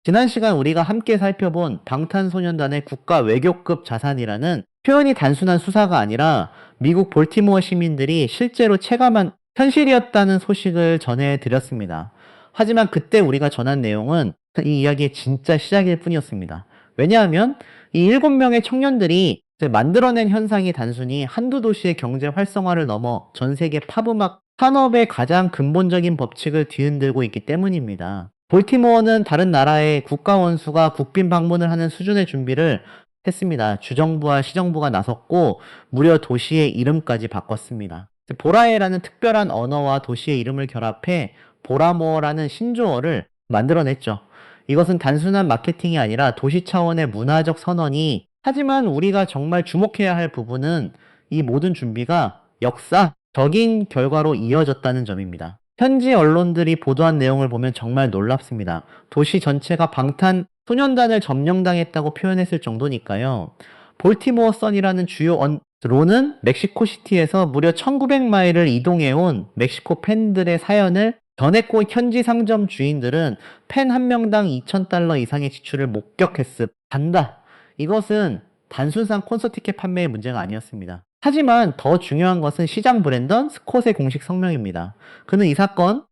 지난 시간 우리가 함께 살펴본 방탄소년단의 국가 외교급 자산이라는 표현이 단순한 수사가 아니라 미국 볼티모어 시민들이 실제로 체감한 현실이었다는 소식을 전해드렸습니다. 하지만 그때 우리가 전한 내용은 이 이야기의 진짜 시작일 뿐이었습니다. 왜냐하면 이 7명의 청년들이 만들어낸 현상이 단순히 한두 도시의 경제 활성화를 넘어 전 세계 팝음악 산업의 가장 근본적인 법칙을 뒤흔들고 있기 때문입니다. 볼티모어는 다른 나라의 국가 원수가 국빈 방문을 하는 수준의 준비를 했습니다. 주정부와 시정부가 나섰고 무려 도시의 이름까지 바꿨습니다. 보라에라는 특별한 언어와 도시의 이름을 결합해 보라모어라는 신조어를 만들어냈죠. 이것은 단순한 마케팅이 아니라 도시 차원의 문화적 선언이, 하지만 우리가 정말 주목해야 할 부분은 이 모든 준비가 역사적인 결과로 이어졌다는 점입니다. 현지 언론들이 보도한 내용을 보면 정말 놀랍습니다. 도시 전체가 방탄소년단을 점령당했다고 표현했을 정도니까요. 볼티모어 선이라는 주요 언론은 멕시코시티에서 무려 1900마일을 이동해온 멕시코 팬들의 사연을 전했고, 현지 상점 주인들은 팬 한 명당 $2,000 이상의 지출을 목격했습니다. 이것은 단순한 콘서트 티켓 판매의 문제가 아니었습니다. 하지만 더 중요한 것은 시장 브랜던 스콧의 공식 성명입니다. 그는 이 사건을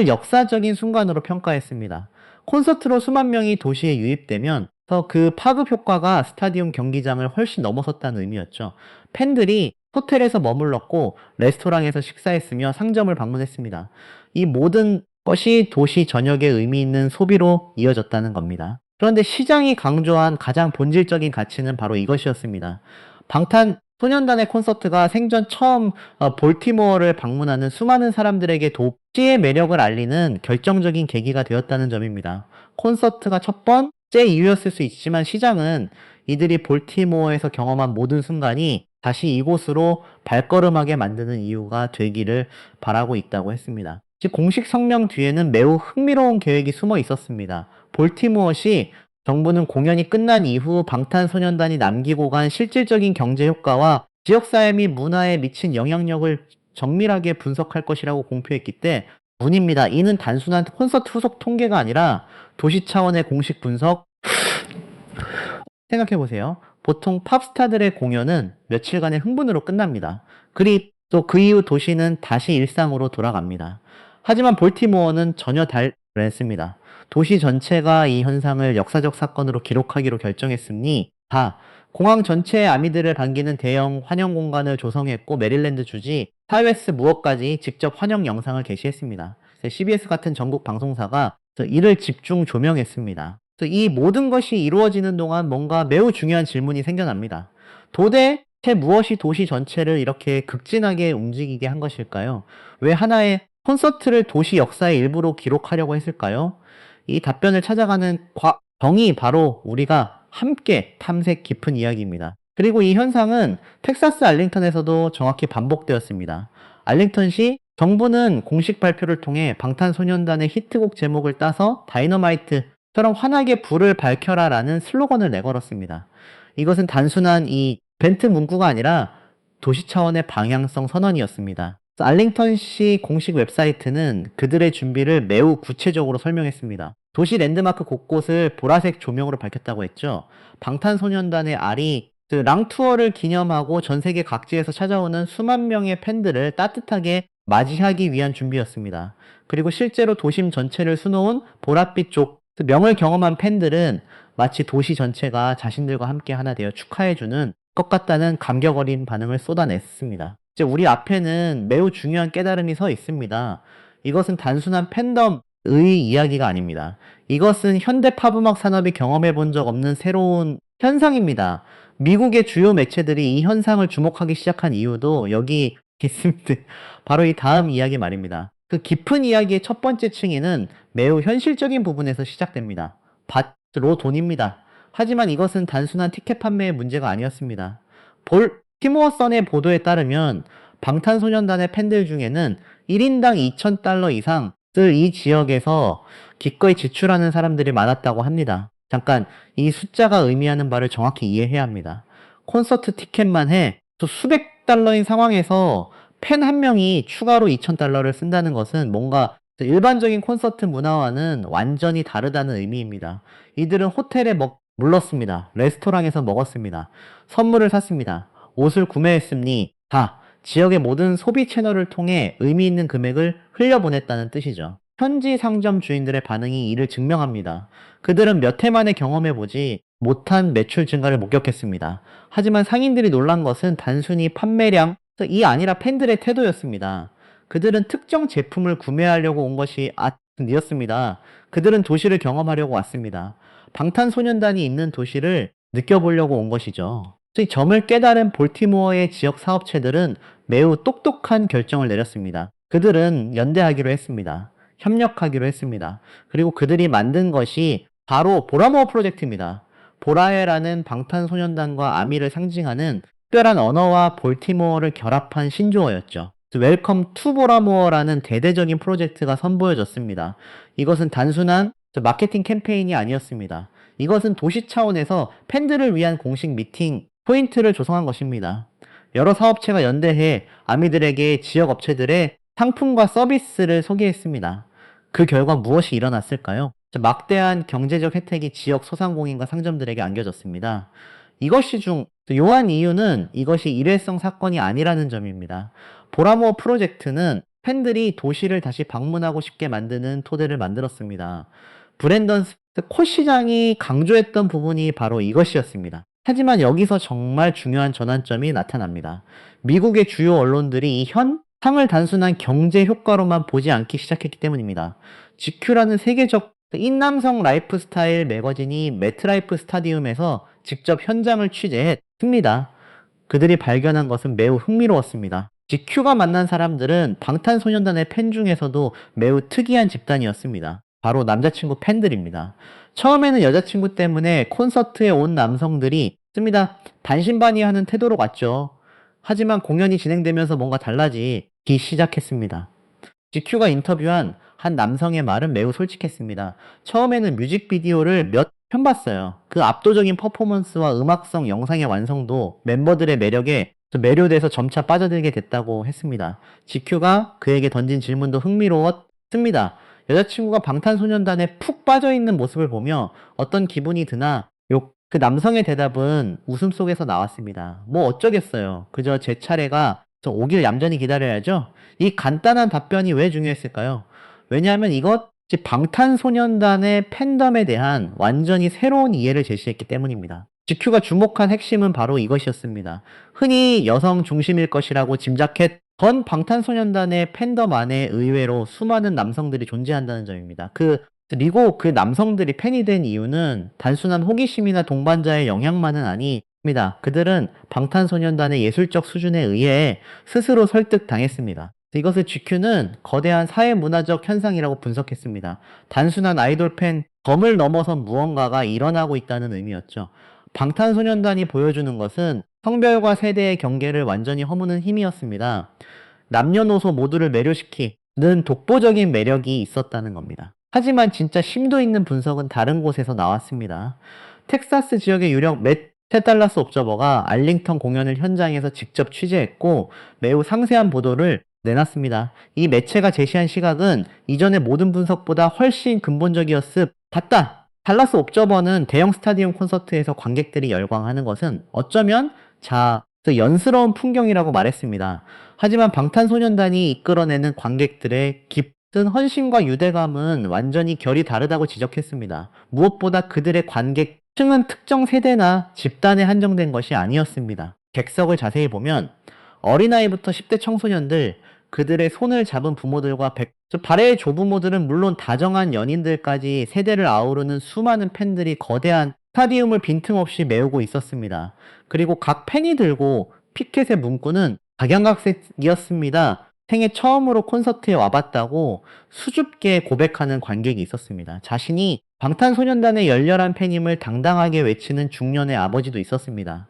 역사적인 순간으로 평가했습니다. 콘서트로 수만 명이 도시에 유입되면 그 파급 효과가 스타디움 경기장을 훨씬 넘어섰다는 의미였죠. 팬들이 호텔에서 머물렀고 레스토랑에서 식사했으며 상점을 방문했습니다. 이 모든 것이 도시 전역에 의미 있는 소비로 이어졌다는 겁니다. 그런데 시장이 강조한 가장 본질적인 가치는 바로 이것이었습니다. 방탄소년단의 콘서트가 생전 처음 볼티모어를 방문하는 수많은 사람들에게 도시의 매력을 알리는 결정적인 계기가 되었다는 점입니다. 콘서트가 첫 번째 이유였을 수 있지만 시장은 이들이 볼티모어에서 경험한 모든 순간이 다시 이곳으로 발걸음하게 만드는 이유가 되기를 바라고 있다고 했습니다. 즉, 공식 성명 뒤에는 매우 흥미로운 계획이 숨어 있었습니다. 볼티모어시 정부는 공연이 끝난 이후 방탄소년단이 남기고 간 실질적인 경제 효과와 지역사회 및 문화에 미친 영향력을 정밀하게 분석할 것이라고 공표했기 때문입니다. 이는 단순한 콘서트 후속 통계가 아니라 도시 차원의 공식 분석. 생각해보세요. 보통 팝스타들의 공연은 며칠간의 흥분으로 끝납니다. 그리고 또 그 이후 도시는 다시 일상으로 돌아갑니다. 하지만 볼티모어는 전혀 다르습니다. 도시 전체가 이 현상을 역사적 사건으로 기록하기로 결정했으니 공항 전체의 아미들을 반기는 대형 환영 공간을 조성했고, 메릴랜드 주지 사이웨스 무어까지 직접 환영 영상을 게시했습니다. CBS 같은 전국 방송사가 이를 집중 조명했습니다. 이 모든 것이 이루어지는 동안 뭔가 매우 중요한 질문이 생겨납니다. 도대체 무엇이 도시 전체를 이렇게 극진하게 움직이게 한 것일까요? 왜 하나의 콘서트를 도시 역사의 일부로 기록하려고 했을까요? 이 답변을 찾아가는 과정이 바로 우리가 함께 탐색 깊은 이야기입니다. 그리고 이 현상은 텍사스 알링턴에서도 정확히 반복되었습니다. 알링턴시 정부는 공식 발표를 통해 방탄소년단의 히트곡 제목을 따서 다이너마이트처럼 환하게 불을 밝혀라 라는 슬로건을 내걸었습니다. 이것은 단순한 이 벤트 문구가 아니라 도시 차원의 방향성 선언이었습니다. 알링턴시 공식 ವೆಬ್사이트는 그들의 준비를 매우 구체적으로 설명했습니다. 도시 랜드마크 곳곳을 보라색 조명으로 밝혔다고 했죠. 방탄소년단의 랑투어를 기념하고 전 세계 각지에서 찾아오는 수만 명의 팬들을 따뜻하게 맞이하기 위한 준비였습니다. 그리고 실제로 도심 전체를 수놓은 보랏빛 명을 경험한 팬들은 마치 도시 전체가 자신들과 함께 하나 되어 축하해주는 것 같다는 감격 어린 반응을 쏟아냈습니다. 이제 우리 앞에는 매우 중요한 깨달음이 서 있습니다. 이것은 단순한 팬덤의 이야기가 아닙니다. 이것은 현대 팝음악 산업이 경험해 본 적 없는 새로운 현상입니다. 미국의 주요 매체들이 이 현상을 주목하기 시작한 이유도 여기 있습니다. 바로 이 다음 이야기 말입니다. 그 깊은 이야기의 첫 번째 층위는 매우 현실적인 부분에서 시작됩니다. 밭으로 돈입니다. 하지만 이것은 단순한 티켓 판매의 문제가 아니었습니다. 볼티모어 선의 보도에 따르면 방탄소년단의 팬들 중에는 1인당 $2,000 이상을 이 지역에서 기꺼이 지출하는 사람들이 많았다고 합니다. 잠깐, 이 숫자가 의미하는 바를 정확히 이해해야 합니다. 콘서트 티켓만 해 수백 달러인 상황에서 팬 한 명이 추가로 $2,000를 쓴다는 것은 뭔가 일반적인 콘서트 문화와는 완전히 다르다는 의미입니다. 이들은 호텔에 물렀습니다. 레스토랑에서 먹었습니다. 선물을 샀습니다. 옷을 구매했으니 다 지역의 모든 소비 채널을 통해 의미 있는 금액을 흘려보냈다는 뜻이죠. 현지 상점 주인들의 반응이 이를 증명합니다. 그들은 몇 해 만에 경험해보지 못한 매출 증가를 목격했습니다. 하지만 상인들이 놀란 것은 단순히 판매량이 아니라 팬들의 태도였습니다. 그들은 특정 제품을 구매하려고 온 것이 아니었습니다. 그들은 도시를 경험하려고 왔습니다. 방탄소년단이 있는 도시를 느껴보려고 온 것이죠. 이 점을 깨달은 볼티모어의 지역 사업체들은 매우 똑똑한 결정을 내렸습니다. 그들은 연대하기로 했습니다. 협력하기로 했습니다. 그리고 그들이 만든 것이 바로 보라모어 프로젝트입니다. 보라에라는 방탄소년단과 아미를 상징하는 특별한 언어와 볼티모어를 결합한 신조어였죠. 웰컴 투 보라모어라는 대대적인 프로젝트가 선보여졌습니다. 이것은 단순한 마케팅 캠페인이 아니었습니다. 이것은 도시 차원에서 팬들을 위한 공식 미팅 포인트를 조성한 것입니다. 여러 사업체가 연대해 아미들에게 지역 업체들의 상품과 서비스를 소개했습니다. 그 결과 무엇이 일어났을까요? 막대한 경제적 혜택이 지역 소상공인과 상점들에게 안겨졌습니다. 이것이 묘한 이유는 이것이 일회성 사건이 아니라는 점입니다. 보라모어 프로젝트는 팬들이 도시를 다시 방문하고 싶게 만드는 토대를 만들었습니다. 브랜던 코 시장이 강조했던 부분이 바로 이것이었습니다. 하지만 여기서 정말 중요한 전환점이 나타납니다. 미국의 주요 언론들이 이 상을 단순한 경제 효과로만 보지 않기 시작했기 때문입니다. GQ라는 세계적 인남성 라이프스타일 매거진이 매트라이프 스타디움에서 직접 현장을 취재했습니다. 그들이 발견한 것은 매우 흥미로웠습니다. GQ가 만난 사람들은 방탄소년단의 팬 중에서도 매우 특이한 집단이었습니다. 바로 남자친구 팬들입니다. 처음에는 여자친구 때문에 콘서트에 온 남성들이 반신반의하는 태도로 갔죠. 하지만 공연이 진행되면서 뭔가 달라지기 시작했습니다. GQ가 인터뷰한 한 남성의 말은 매우 솔직했습니다. 처음에는 뮤직비디오를 몇 편 봤어요. 그 압도적인 퍼포먼스와 음악성 영상의 완성도 멤버들의 매력에 매료돼서 점차 빠져들게 됐다고 했습니다. GQ가 그에게 던진 질문도 흥미로웠습니다. 여자친구가 방탄소년단에 푹 빠져있는 모습을 보며 어떤 기분이 드나 그 남성의 대답은 웃음 속에서 나왔습니다. 뭐 어쩌겠어요. 그저 제 차례가 오길 얌전히 기다려야죠. 이 간단한 답변이 왜 중요했을까요? 왜냐하면 이것이 방탄소년단의 팬덤에 대한 완전히 새로운 이해를 제시했기 때문입니다. GQ가 주목한 핵심은 바로 이것이었습니다. 흔히 여성 중심일 것이라고 짐작했던 방탄소년단의 팬덤 안에 의외로 수많은 남성들이 존재한다는 점입니다. 그리고 그 남성들이 팬이 된 이유는 단순한 호기심이나 동반자의 영향만은 아닙니다. 그들은 방탄소년단의 예술적 수준에 의해 스스로 설득당했습니다. 이것을 GQ는 거대한 사회문화적 현상이라고 분석했습니다. 단순한 아이돌 팬 덤을 넘어선 무언가가 일어나고 있다는 의미였죠. 방탄소년단이 보여주는 것은 성별과 세대의 경계를 완전히 허무는 힘이었습니다. 남녀노소 모두를 매료시키는 독보적인 매력이 있었다는 겁니다. 하지만 진짜 심도 있는 분석은 다른 곳에서 나왔습니다. 텍사스 지역의 유력 맷 달라스 옵저버가 알링턴 공연을 현장에서 직접 취재했고 매우 상세한 보도를 내놨습니다. 이 매체가 제시한 시각은 이전의 모든 분석보다 훨씬 근본적이었을 같다. 달라스 옵저버는 대형 스타디움 콘서트에서 관객들이 열광하는 것은 어쩌면 연스러운 풍경이라고 말했습니다. 하지만 방탄소년단이 이끌어내는 관객들의 깊은 헌신과 유대감은 완전히 결이 다르다고 지적했습니다. 무엇보다 그들의 관객층은 특정 세대나 집단에 한정된 것이 아니었습니다. 객석을 자세히 보면 어린아이부터 10대 청소년들, 그들의 손을 잡은 부모들과 발해의 조부모들은 물론 다정한 연인들까지 세대를 아우르는 수많은 팬들이 거대한 스타디움을 빈틈없이 메우고 있었습니다. 그리고 각 팬이 들고 피켓의 문구는 각양각색이었습니다. 생애 처음으로 콘서트에 와봤다고 수줍게 고백하는 관객이 있었습니다. 자신이 방탄소년단의 열렬한 팬임을 당당하게 외치는 중년의 아버지도 있었습니다.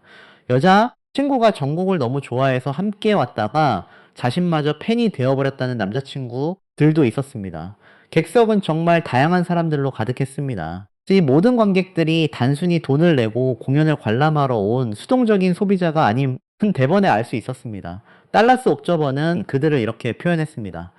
여자 친구가 전곡을 너무 좋아해서 함께 왔다가 자신마저 팬이 되어버렸다는 남자친구들도 있었습니다. 객석은 정말 다양한 사람들로 가득했습니다. 이 모든 관객들이 단순히 돈을 내고 공연을 관람하러 온 수동적인 소비자가 아닌 대번에 알 수 있었습니다. 달라스 옵저버는 그들을 이렇게 표현했습니다.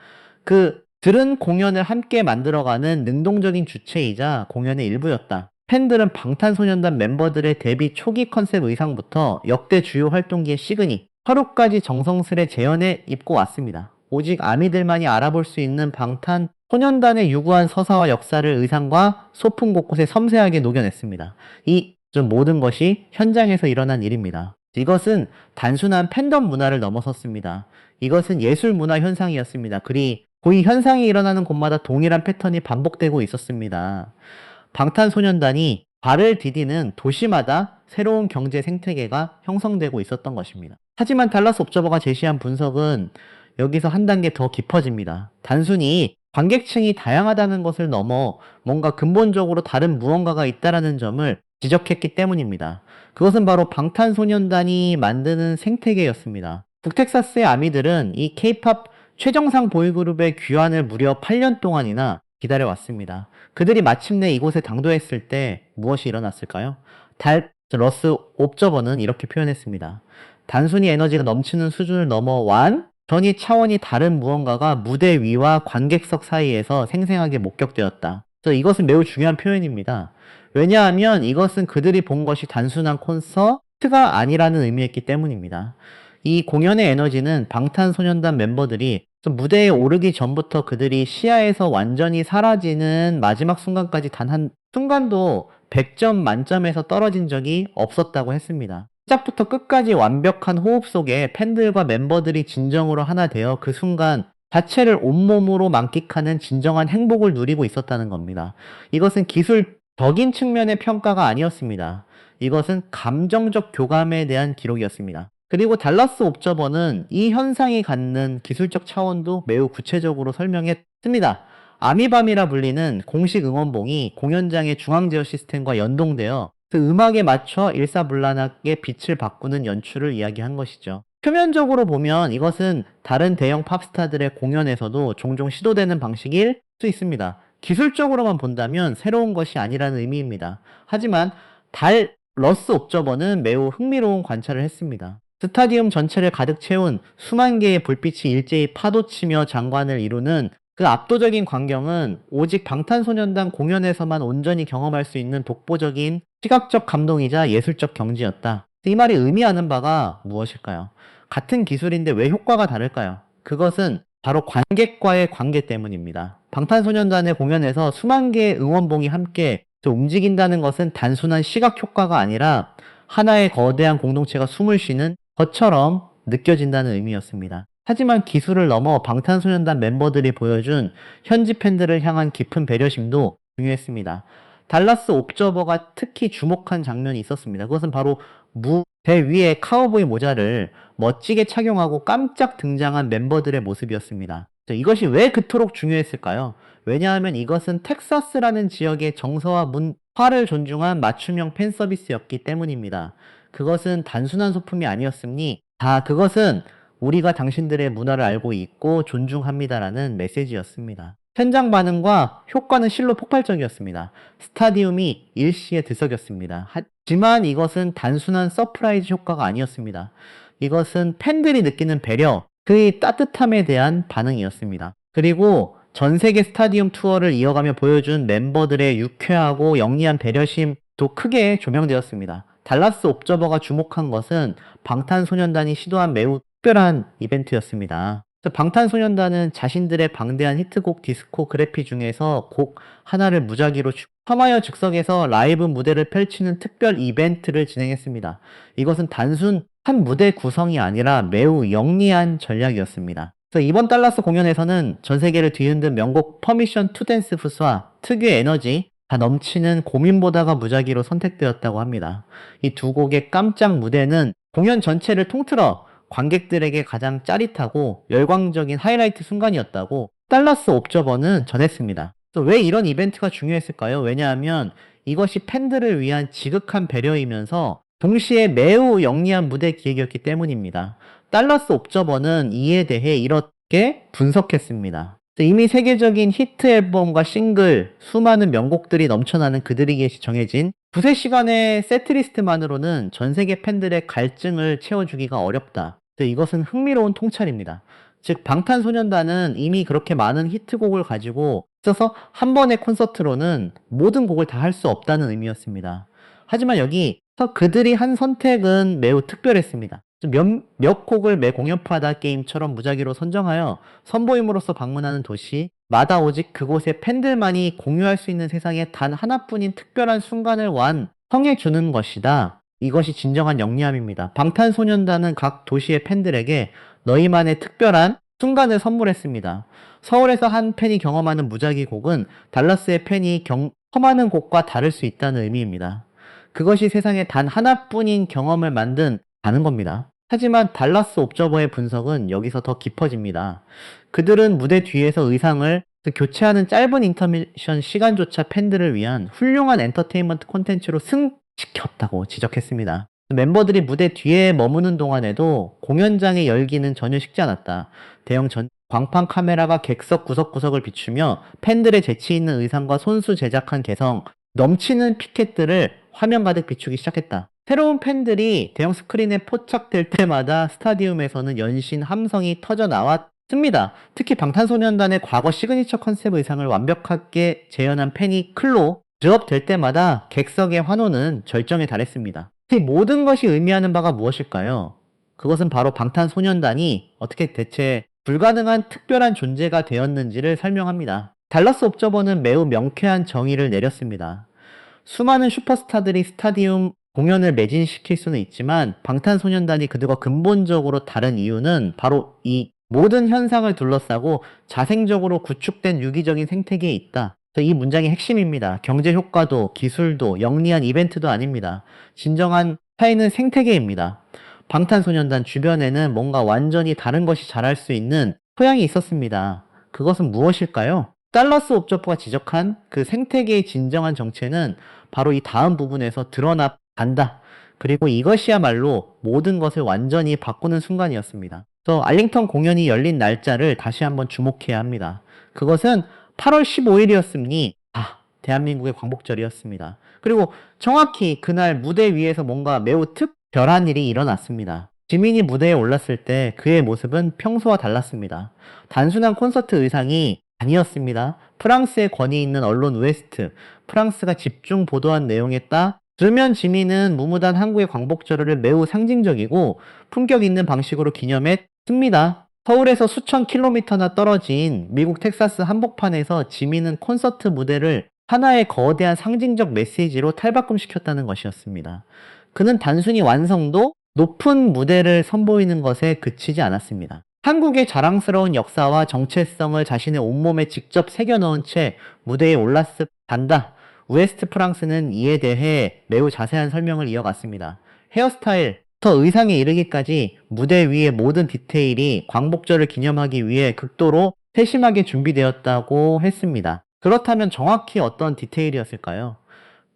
들은 공연을 함께 만들어가는 능동적인 주체이자 공연의 일부였다. 팬들은 방탄소년단 멤버들의 데뷔 초기 컨셉 의상부터 역대 주요 활동기의 시그니, 화로까지 정성스레 재현해 입고 왔습니다. 오직 아미들만이 알아볼 수 있는 방탄소년단의 유구한 서사와 역사를 의상과 소품 곳곳에 섬세하게 녹여냈습니다. 이 모든 것이 현장에서 일어난 일입니다. 이것은 단순한 팬덤 문화를 넘어섰습니다. 이것은 예술 문화 현상이었습니다. 그리고 이 현상이 일어나는 곳마다 동일한 패턴이 반복되고 있었습니다. 방탄소년단이 발을 디디는 도시마다 새로운 경제 생태계가 형성되고 있었던 것입니다. 하지만 달라스 옵저버가 제시한 분석은 여기서 한 단계 더 깊어집니다. 단순히 관객층이 다양하다는 것을 넘어 뭔가 근본적으로 다른 무언가가 있다는 점을 지적했기 때문입니다. 그것은 바로 방탄소년단이 만드는 생태계였습니다. 북텍사스의 아미들은 이 K-팝 최정상 보이그룹의 귀환을 무려 8년 동안이나 기다려왔습니다. 그들이 마침내 이곳에 당도했을 때 무엇이 일어났을까요? 러스 옵저버는 이렇게 표현했습니다. 단순히 에너지가 넘치는 수준을 넘어 전이 차원이 다른 무언가가 무대 위와 관객석 사이에서 생생하게 목격되었다. 그래서 이것은 매우 중요한 표현입니다. 왜냐하면 이것은 그들이 본 것이 단순한 콘서트가 아니라는 의미였기 때문입니다. 이 공연의 에너지는 방탄소년단 멤버들이 무대에 오르기 전부터 그들이 시야에서 완전히 사라지는 마지막 순간까지 단 한 순간도 100점 만점에서 떨어진 적이 없었다고 했습니다. 시작부터 끝까지 완벽한 호흡 속에 팬들과 멤버들이 진정으로 하나 되어 그 순간 자체를 온몸으로 만끽하는 진정한 행복을 누리고 있었다는 겁니다. 이것은 기술적인 측면의 평가가 아니었습니다. 이것은 감정적 교감에 대한 기록이었습니다. 그리고 달라스 옵저버는 이 현상이 갖는 기술적 차원도 매우 구체적으로 설명했습니다. 아미밤이라 불리는 공식 응원봉이 공연장의 중앙 제어 시스템과 연동되어 그 음악에 맞춰 일사불란하게 빛을 바꾸는 연출을 이야기한 것이죠. 표면적으로 보면 이것은 다른 대형 팝스타들의 공연에서도 종종 시도되는 방식일 수 있습니다. 기술적으로만 본다면 새로운 것이 아니라는 의미입니다. 하지만 러스 옵저버는 매우 흥미로운 관찰을 했습니다. 스타디움 전체를 가득 채운 수만 개의 불빛이 일제히 파도치며 장관을 이루는 그 압도적인 광경은 오직 방탄소년단 공연에서만 온전히 경험할 수 있는 독보적인 시각적 감동이자 예술적 경지였다. 이 말이 의미하는 바가 무엇일까요? 같은 기술인데 왜 효과가 다를까요? 그것은 바로 관객과의 관계 때문입니다. 방탄소년단의 공연에서 수만 개의 응원봉이 함께 움직인다는 것은 단순한 시각 효과가 아니라 하나의 거대한 공동체가 숨을 쉬는 것처럼 느껴진다는 의미였습니다. 하지만 기술을 넘어 방탄소년단 멤버들이 보여준 현지 팬들을 향한 깊은 배려심도 중요했습니다. 달라스 옵저버가 특히 주목한 장면이 있었습니다. 그것은 바로 무대 위에 카우보이 모자를 멋지게 착용하고 깜짝 등장한 멤버들의 모습이었습니다. 이것이 왜 그토록 중요했을까요? 왜냐하면 이것은 텍사스라는 지역의 정서와 문화를 존중한 맞춤형 팬 서비스였기 때문입니다. 그것은 단순한 소품이 아니었으니 그것은 우리가 당신들의 문화를 알고 있고 존중합니다라는 메시지였습니다. 현장 반응과 효과는 실로 폭발적이었습니다. 스타디움이 일시에 들썩였습니다. 하지만 이것은 단순한 서프라이즈 효과가 아니었습니다. 이것은 팬들이 느끼는 배려, 그의 따뜻함에 대한 반응이었습니다. 그리고 전 세계 스타디움 투어를 이어가며 보여준 멤버들의 유쾌하고 영리한 배려심도 크게 조명되었습니다. 달라스 옵저버가 주목한 것은 방탄소년단이 시도한 매우 특별한 이벤트였습니다. 방탄소년단은 자신들의 방대한 히트곡 디스코 그래피 중에서 곡 하나를 무작위로 첨하여 즉석에서 라이브 무대를 펼치는 특별 이벤트를 진행했습니다. 이것은 단순 한 무대 구성이 아니라 매우 영리한 전략이었습니다. 그래서 이번 달라스 공연에서는 전 세계를 뒤흔든 명곡 퍼미션 투 댄스 푸스와 특유의 에너지 다 넘치는 고민보다가 무작위로 선택되었다고 합니다. 이 두 곡의 깜짝 무대는 공연 전체를 통틀어 관객들에게 가장 짜릿하고 열광적인 하이라이트 순간이었다고 달라스 옵저버는 전했습니다. 왜 이런 이벤트가 중요했을까요? 왜냐하면 이것이 팬들을 위한 지극한 배려이면서 동시에 매우 영리한 무대 기획이었기 때문입니다. 달라스 옵저버는 이에 대해 이렇게 분석했습니다. 이미 세계적인 히트 앨범과 싱글, 수많은 명곡들이 넘쳐나는 그들에게 정해진 두세 시간의 세트리스트만으로는 전 세계 팬들의 갈증을 채워주기가 어렵다. 이것은 흥미로운 통찰입니다. 즉 방탄소년단은 이미 그렇게 많은 히트곡을 가지고 있어서 한 번의 콘서트로는 모든 곡을 다 할 수 없다는 의미였습니다. 하지만 여기서 그들이 한 선택은 매우 특별했습니다. 몇 곡을 매 공연마다 게임처럼 무작위로 선정하여 선보임으로써 방문하는 도시마다 오직 그곳의 팬들만이 공유할 수 있는 세상에 단 하나뿐인 특별한 순간을 완성해 주는 것이다. 이것이 진정한 영리함입니다. 방탄소년단은 각 도시의 팬들에게 너희만의 특별한 순간을 선물했습니다. 서울에서 한 팬이 경험하는 무작위 곡은 달라스의 팬이 경험하는 곡과 다를 수 있다는 의미입니다. 그것이 세상에 단 하나뿐인 경험을 만든다는 겁니다. 하지만 달라스 옵저버의 분석은 여기서 더 깊어집니다. 그들은 무대 뒤에서 의상을 교체하는 짧은 인터미션 시간조차 팬들을 위한 훌륭한 엔터테인먼트 콘텐츠로 승시켰다고 지적했습니다. 멤버들이 무대 뒤에 머무는 동안에도 공연장의 열기는 전혀 식지 않았다. 대형 광판 카메라가 객석 구석구석을 비추며 팬들의 재치 있는 의상과 손수 제작한 개성 넘치는 피켓들을 화면 가득 비추기 시작했다. 새로운 팬들이 대형 스크린에 포착될 때마다 스타디움에서는 연신 함성이 터져 나왔습니다. 특히 방탄소년단의 과거 시그니처 컨셉 의상을 완벽하게 재현한 팬이 클로 드롭될 때마다 객석의 환호는 절정에 달했습니다. 이 모든 것이 의미하는 바가 무엇일까요? 그것은 바로 방탄소년단이 어떻게 대체 불가능한 특별한 존재가 되었는지를 설명합니다. 달라스 옵저버는 매우 명쾌한 정의를 내렸습니다. 수많은 슈퍼스타들이 스타디움 공연을 매진시킬 수는 있지만 방탄소년단이 그들과 근본적으로 다른 이유는 바로 이 모든 현상을 둘러싸고 자생적으로 구축된 유기적인 생태계에 있다. 이 문장의 핵심입니다. 경제 효과도 기술도 영리한 이벤트도 아닙니다. 진정한 차이는 생태계입니다. 방탄소년단 주변에는 뭔가 완전히 다른 것이 자랄 수 있는 토양이 있었습니다. 그것은 무엇일까요? 달라스 옵저버가 지적한 그 생태계의 진정한 정체는 바로 이 다음 부분에서 드러나간다. 그리고 이것이야말로 모든 것을 완전히 바꾸는 순간이었습니다. 그래서 알링턴 공연이 열린 날짜를 다시 한번 주목해야 합니다. 그것은 8월 15일이었으니 대한민국의 광복절이었습니다. 그리고 정확히 그날 무대 위에서 뭔가 매우 특별한 일이 일어났습니다. 지민이 무대에 올랐을 때 그의 모습은 평소와 달랐습니다. 단순한 콘서트 의상이 아니었습니다. 프랑스의 권위 있는 언론 웨스트, 프랑스가 집중 보도한 내용에 따르면 지민은 무무단 한국의 광복절을 매우 상징적이고 품격 있는 방식으로 기념했습니다. 서울에서 수천 킬로미터나 떨어진 미국 텍사스 한복판에서 지민은 콘서트 무대를 하나의 거대한 상징적 메시지로 탈바꿈시켰다는 것이었습니다. 그는 단순히 완성도 높은 무대를 선보이는 것에 그치지 않았습니다. 한국의 자랑스러운 역사와 정체성을 자신의 온몸에 직접 새겨넣은 채 무대에 올랐단다. 웨스트 프랑스는 이에 대해 매우 자세한 설명을 이어갔습니다. 헤어스타일, 의상에 이르기까지 무대 위의 모든 디테일이 광복절을 기념하기 위해 극도로 세심하게 준비되었다고 했습니다. 그렇다면 정확히 어떤 디테일이었을까요?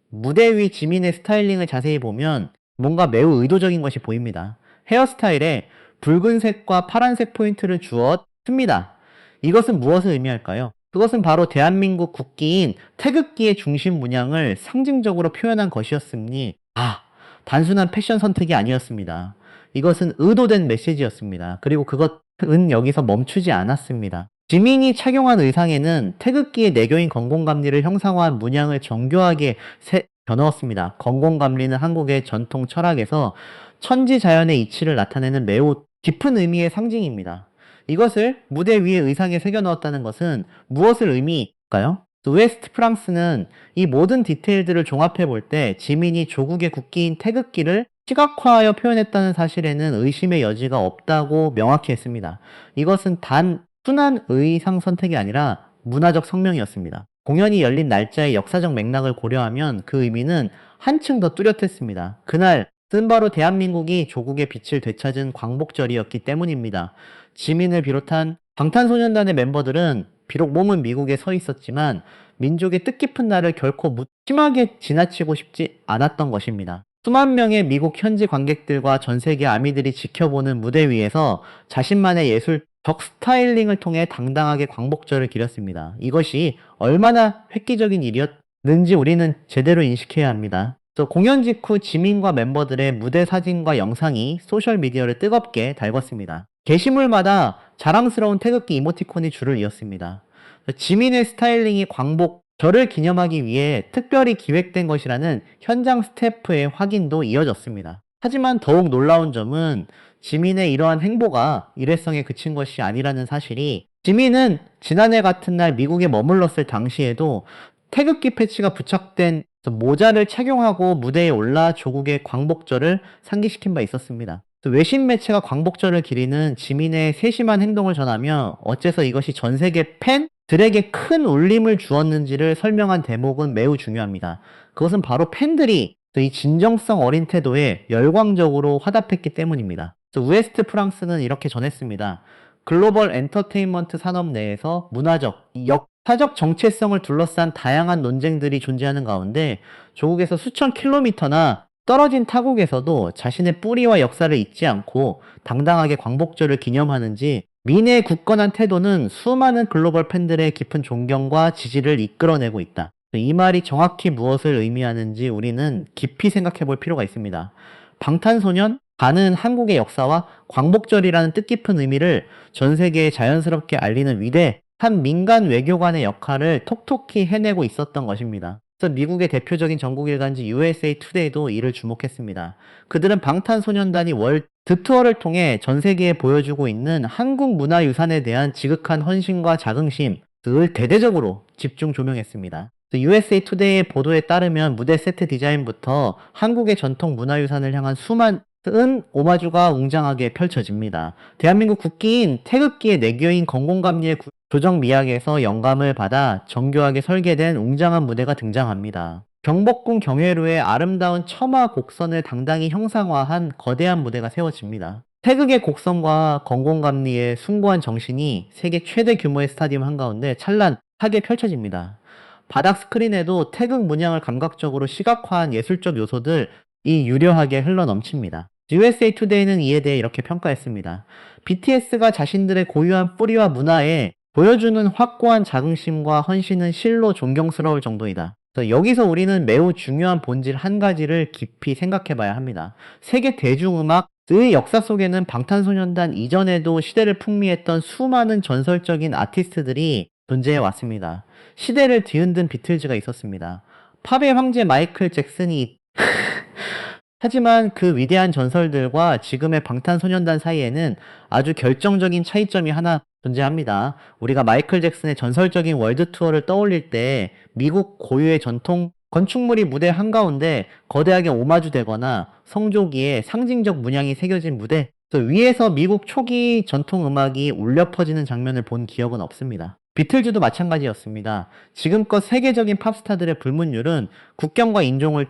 무대 위 지민의 스타일링을 자세히 보면 뭔가 매우 의도적인 것이 보입니다. 헤어스타일에 붉은색과 파란색 포인트를 주었습니다. 이것은 무엇을 의미할까요? 그것은 바로 대한민국 국기인 태극기의 중심 문양을 상징적으로 표현한 것이었으니 단순한 패션 선택이 아니었습니다. 이것은 의도된 메시지였습니다. 그리고 그것은 여기서 멈추지 않았습니다. 지민이 착용한 의상에는 태극기의 내교인 건공감리를 형상화한 문양을 정교하게 겨넣었습니다. 건공감리는 한국의 전통 철학에서 천지자연의 이치를 나타내는 매우 깊은 의미의 상징입니다. 이것을 무대 위에 의상에 새겨넣었다는 것은 무엇을 의미할까요? 웨스트 프랑스는 이 모든 디테일들을 종합해 볼 때 지민이 조국의 국기인 태극기를 시각화하여 표현했다는 사실에는 의심의 여지가 없다고 명확히 했습니다. 이것은 단 순한 의상 선택이 아니라 문화적 성명이었습니다. 공연이 열린 날짜의 역사적 맥락을 고려하면 그 의미는 한층 더 뚜렷했습니다. 그날은 바로 대한민국이 조국의 빛을 되찾은 광복절이었기 때문입니다. 지민을 비롯한 방탄소년단의 멤버들은 비록 몸은 미국에 서 있었지만 민족의 뜻깊은 날을 결코 무심하게 지나치고 싶지 않았던 것입니다. 수만 명의 미국 현지 관객들과 전 세계 아미들이 지켜보는 무대 위에서 자신만의 예술적 스타일링을 통해 당당하게 광복절을 기렸습니다. 이것이 얼마나 획기적인 일이었는지 우리는 제대로 인식해야 합니다. 공연 직후 지민과 멤버들의 무대 사진과 영상이 소셜미디어를 뜨겁게 달궜습니다. 게시물마다 자랑스러운 태극기 이모티콘이 줄을 이었습니다. 지민의 스타일링이 광복 저를 기념하기 위해 특별히 기획된 것이라는 현장 스태프의 확인도 이어졌습니다. 하지만 더욱 놀라운 점은 지민의 이러한 행보가 일회성에 그친 것이 아니라는 사실이, 지민은 지난해 같은 날 미국에 머물렀을 당시에도 태극기 패치가 부착된 모자를 착용하고 무대에 올라 조국의 광복절을 상기시킨 바 있었습니다. 외신 매체가 광복절을 기리는 지민의 세심한 행동을 전하며 어째서 이것이 전 세계 팬들에게 큰 울림을 주었는지를 설명한 대목은 매우 중요합니다. 그것은 바로 팬들이 이 진정성 어린 태도에 열광적으로 화답했기 때문입니다. 우에스트 프랑스는 이렇게 전했습니다. 글로벌 엔터테인먼트 산업 내에서 문화적, 역사적 정체성을 둘러싼 다양한 논쟁들이 존재하는 가운데 조국에서 수천 킬로미터나 떨어진 타국에서도 자신의 뿌리와 역사를 잊지 않고 당당하게 광복절을 기념하는지 민의 굳건한 태도는 수많은 글로벌 팬들의 깊은 존경과 지지를 이끌어내고 있다. 이 말이 정확히 무엇을 의미하는지 우리는 깊이 생각해 볼 필요가 있습니다. 방탄소년? 가는 한국의 역사와 광복절이라는 뜻깊은 의미를 전 세계에 자연스럽게 알리는 위대한 민간 외교관의 역할을 톡톡히 해내고 있었던 것입니다. 그래서 미국의 대표적인 전국일간지 USA 투데이도 이를 주목했습니다. 그들은 방탄소년단이 월드 투어를 통해 전 세계에 보여주고 있는 한국 문화유산에 대한 지극한 헌신과 자긍심을 대대적으로 집중 조명했습니다. USA 투데이의 보도에 따르면 무대 세트 디자인부터 한국의 전통 문화유산을 향한 수많은 오마주가 웅장하게 펼쳐집니다. 대한민국 국기인 태극기의 내교인 건공감리의 조정 미학에서 영감을 받아 정교하게 설계된 웅장한 무대가 등장합니다. 경복궁 경회로의 아름다운 처마 곡선을 당당히 형상화한 거대한 무대가 세워집니다. 태극의 곡선과 건공감리의 숭고한 정신이 세계 최대 규모의 스타디움 한가운데 찬란하게 펼쳐집니다. 바닥 스크린에도 태극 문양을 감각적으로 시각화한 예술적 요소들이 유려하게 흘러넘칩니다. USA 투데이는 이에 대해 이렇게 평가했습니다. BTS가 자신들의 고유한 뿌리와 문화에 보여주는 확고한 자긍심과 헌신은 실로 존경스러울 정도이다. 여기서 우리는 매우 중요한 본질 한 가지를 깊이 생각해 봐야 합니다. 세계 대중음악의 역사 속에는 방탄소년단 이전에도 시대를 풍미했던 수많은 전설적인 아티스트들이 존재해 왔습니다. 시대를 뒤흔든 비틀즈가 있었습니다. 팝의 황제 마이클 잭슨이 하지만 그 위대한 전설들과 지금의 방탄소년단 사이에는 아주 결정적인 차이점이 하나 존재합니다. 우리가 마이클 잭슨의 전설적인 월드 투어를 떠올릴 때 미국 고유의 전통 건축물이 무대 한가운데 거대하게 오마주되거나 성조기에 상징적 문양이 새겨진 무대, 위에서 미국 초기 전통 음악이 울려 퍼지는 장면을 본 기억은 없습니다. 비틀즈도 마찬가지였습니다. 지금껏 세계적인 팝스타들의 불문율은 국경과 인종을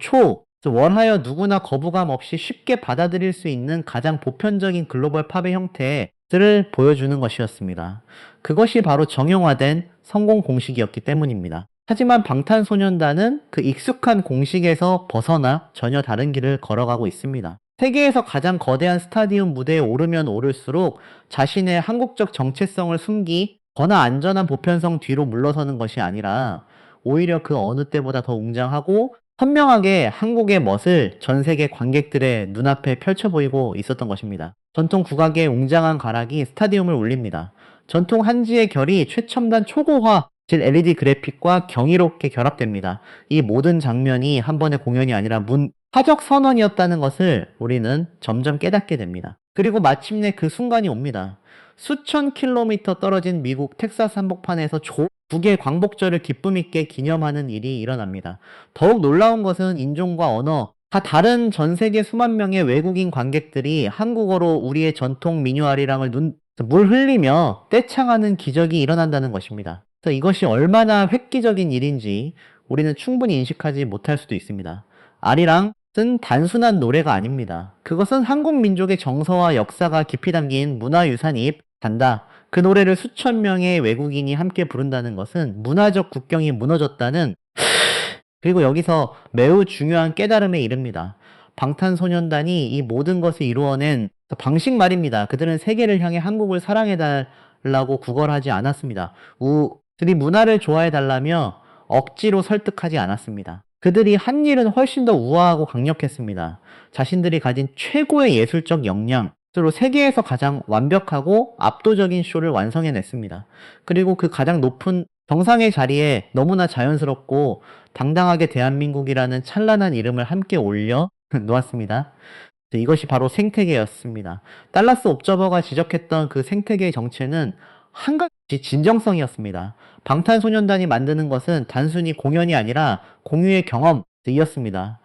원하여 누구나 거부감 없이 쉽게 받아들일 수 있는 가장 보편적인 글로벌 팝의 형태들을 보여주는 것이었습니다. 그것이 바로 정형화된 성공 공식이었기 때문입니다. 하지만 방탄소년단은 그 익숙한 공식에서 벗어나 전혀 다른 길을 걸어가고 있습니다. 세계에서 가장 거대한 스타디움 무대에 오르면 오를수록 자신의 한국적 정체성을 숨기거나 안전한 보편성 뒤로 물러서는 것이 아니라 오히려 그 어느 때보다 더 웅장하고 선명하게 한국의 멋을 전 세계 관객들의 눈앞에 펼쳐 보이고 있었던 것입니다. 전통 국악의 웅장한 가락이 스타디움을 울립니다. 전통 한지의 결이 최첨단 초고화질 LED 그래픽과 경이롭게 결합됩니다. 이 모든 장면이 한 번의 공연이 아니라 문화적 선언이었다는 것을 우리는 점점 깨닫게 됩니다. 그리고 마침내 그 순간이 옵니다. 수천 킬로미터 떨어진 미국 텍사스 한복판에서 북의 광복절을 기쁨 있게 기념하는 일이 일어납니다. 더욱 놀라운 것은 인종과 언어, 다 다른 전 세계 수만 명의 외국인 관객들이 한국어로 우리의 전통 민요아리랑을 물 흘리며 떼창하는 기적이 일어난다는 것입니다. 이것이 얼마나 획기적인 일인지 우리는 충분히 인식하지 못할 수도 있습니다. 아리랑은 단순한 노래가 아닙니다. 그것은 한국 민족의 정서와 역사가 깊이 담긴 문화유산이 단다. 그 노래를 수천 명의 외국인이 함께 부른다는 것은 문화적 국경이 무너졌다는, 그리고 여기서 매우 중요한 깨달음에 이릅니다. 방탄소년단이 이 모든 것을 이루어낸 방식 말입니다. 그들은 세계를 향해 한국을 사랑해달라고 구걸하지 않았습니다. 그들이 문화를 좋아해달라며 억지로 설득하지 않았습니다. 그들이 한 일은 훨씬 더 우아하고 강력했습니다. 자신들이 가진 최고의 예술적 역량, 스스로 세계에서 가장 완벽하고 압도적인 쇼를 완성해냈습니다. 그리고 그 가장 높은 정상의 자리에 너무나 자연스럽고 당당하게 대한민국이라는 찬란한 이름을 함께 올려 놓았습니다. 이것이 바로 생태계였습니다. 달라스 옵저버가 지적했던 그 생태계의 정체는 한 가지 진정성이었습니다. 방탄소년단이 만드는 것은 단순히 공연이 아니라 공유의 경험이었습니다.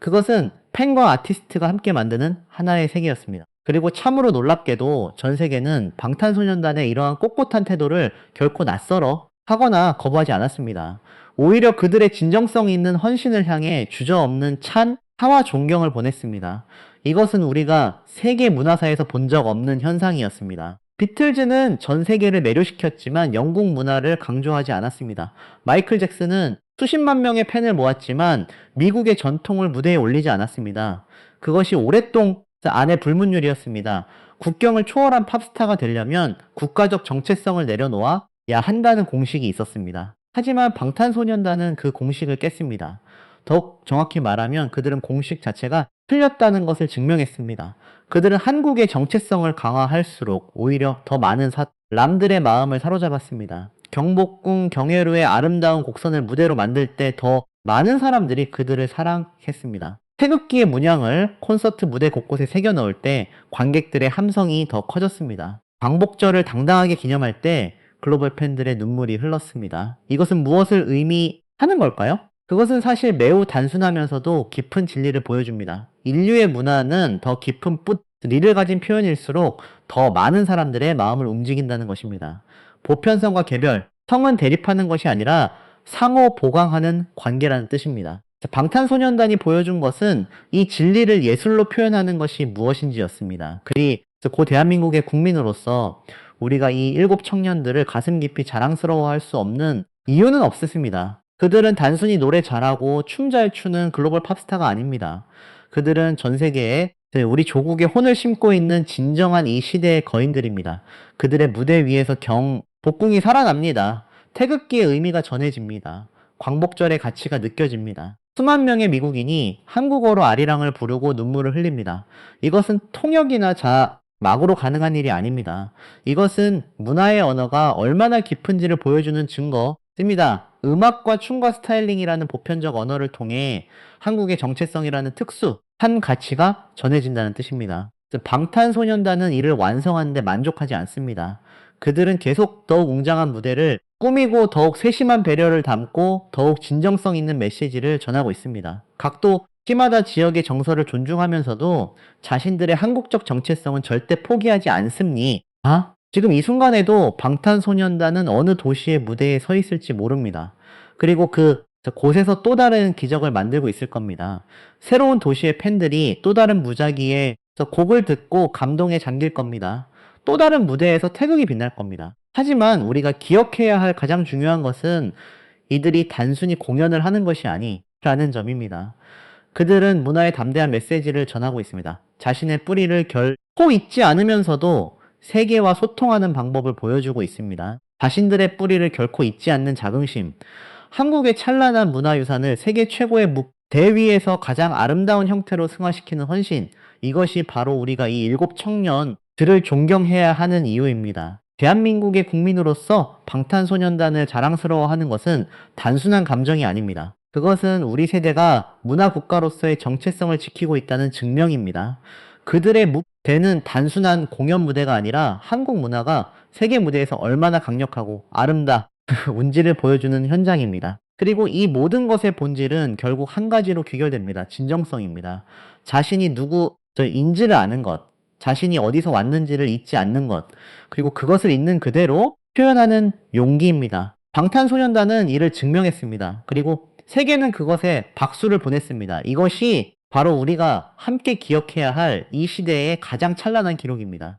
그것은 팬과 아티스트가 함께 만드는 하나의 세계였습니다. 그리고 참으로 놀랍게도 전 세계는 방탄소년단의 이러한 꼿꼿한 태도를 결코 낯설어 하거나 거부하지 않았습니다. 오히려 그들의 진정성 있는 헌신을 향해 주저없는 찬 사와 존경을 보냈습니다. 이것은 우리가 세계 문화사에서 본 적 없는 현상이었습니다. 비틀즈는 전 세계를 매료시켰지만 영국 문화를 강조하지 않았습니다. 마이클 잭슨은 수십만 명의 팬을 모았지만 미국의 전통을 무대에 올리지 않았습니다. 그것이 오랫동안 안의 불문율이었습니다. 국경을 초월한 팝스타가 되려면 국가적 정체성을 내려놓아야 한다는 공식이 있었습니다. 하지만 방탄소년단은 그 공식을 깼습니다. 더욱 정확히 말하면 그들은 공식 자체가 틀렸다는 것을 증명했습니다. 그들은 한국의 정체성을 강화할수록 오히려 더 많은 람들의 마음을 사로잡았습니다. 경복궁, 경회로의 아름다운 곡선을 무대로 만들 때 더 많은 사람들이 그들을 사랑했습니다. 태극기의 문양을 콘서트 무대 곳곳에 새겨 넣을 때 관객들의 함성이 더 커졌습니다. 광복절을 당당하게 기념할 때 글로벌 팬들의 눈물이 흘렀습니다. 이것은 무엇을 의미하는 걸까요? 그것은 사실 매우 단순하면서도 깊은 진리를 보여줍니다. 인류의 문화는 더 깊은 리를 가진 표현일수록 더 많은 사람들의 마음을 움직인다는 것입니다. 보편성과 개별, 성은 대립하는 것이 아니라 상호 보강하는 관계라는 뜻입니다. 방탄소년단이 보여준 것은 이 진리를 예술로 표현하는 것이 무엇인지였습니다. 그리고 고 대한민국의 국민으로서 우리가 이 7 청년들을 가슴 깊이 자랑스러워할 수 없는 이유는 없었습니다. 그들은 단순히 노래 잘하고 춤 잘 추는 글로벌 팝스타가 아닙니다. 그들은 전 세계에 우리 조국의 혼을 심고 있는 진정한 이 시대의 거인들입니다. 그들의 무대 위에서 복궁이 살아납니다. 태극기의 의미가 전해집니다. 광복절의 가치가 느껴집니다. 수만 명의 미국인이 한국어로 아리랑을 부르고 눈물을 흘립니다. 이것은 통역이나 막으로 가능한 일이 아닙니다. 이것은 문화의 언어가 얼마나 깊은지를 보여주는 증거입니다. 음악과 춤과 스타일링이라는 보편적 언어를 통해 한국의 정체성이라는 특수한 가치가 전해진다는 뜻입니다. 방탄소년단은 이를 완성하는데 만족하지 않습니다. 그들은 계속 더욱 웅장한 무대를 꾸미고 더욱 세심한 배려를 담고 더욱 진정성 있는 메시지를 전하고 있습니다. 각도 시마다 지역의 정서를 존중하면서도 자신들의 한국적 정체성은 절대 포기하지 않습니다. 지금 이 순간에도 방탄소년단은 어느 도시의 무대에 서 있을지 모릅니다. 그리고 곳에서 또 다른 기적을 만들고 있을 겁니다. 새로운 도시의 팬들이 또 다른 무작위의 곡을 듣고 감동에 잠길 겁니다. 또 다른 무대에서 태극이 빛날 겁니다. 하지만 우리가 기억해야 할 가장 중요한 것은 이들이 단순히 공연을 하는 것이 아니라는 점입니다. 그들은 문화의 담대한 메시지를 전하고 있습니다. 자신의 뿌리를 결코 잊지 않으면서도 세계와 소통하는 방법을 보여주고 있습니다. 자신들의 뿌리를 결코 잊지 않는 자긍심, 한국의 찬란한 문화유산을 세계 최고의 무대 위에서 가장 아름다운 형태로 승화시키는 헌신, 이것이 바로 우리가 이 7 청년들을 존경해야 하는 이유입니다. 대한민국의 국민으로서 방탄소년단을 자랑스러워하는 것은 단순한 감정이 아닙니다. 그것은 우리 세대가 문화국가로서의 정체성을 지키고 있다는 증명입니다. 그들의 무대는 단순한 공연 무대가 아니라 한국 문화가 세계 무대에서 얼마나 강력하고 아름다운지를 보여주는 현장입니다. 그리고 이 모든 것의 본질은 결국 한 가지로 귀결됩니다. 진정성입니다. 자신이 누구인지를 아는 것, 자신이 어디서 왔는지를 잊지 않는 것, 그리고 그것을 있는 그대로 표현하는 용기입니다. 방탄소년단은 이를 증명했습니다. 그리고 세계는 그것에 박수를 보냈습니다. 이것이 바로 우리가 함께 기억해야 할 이 시대의 가장 찬란한 기록입니다.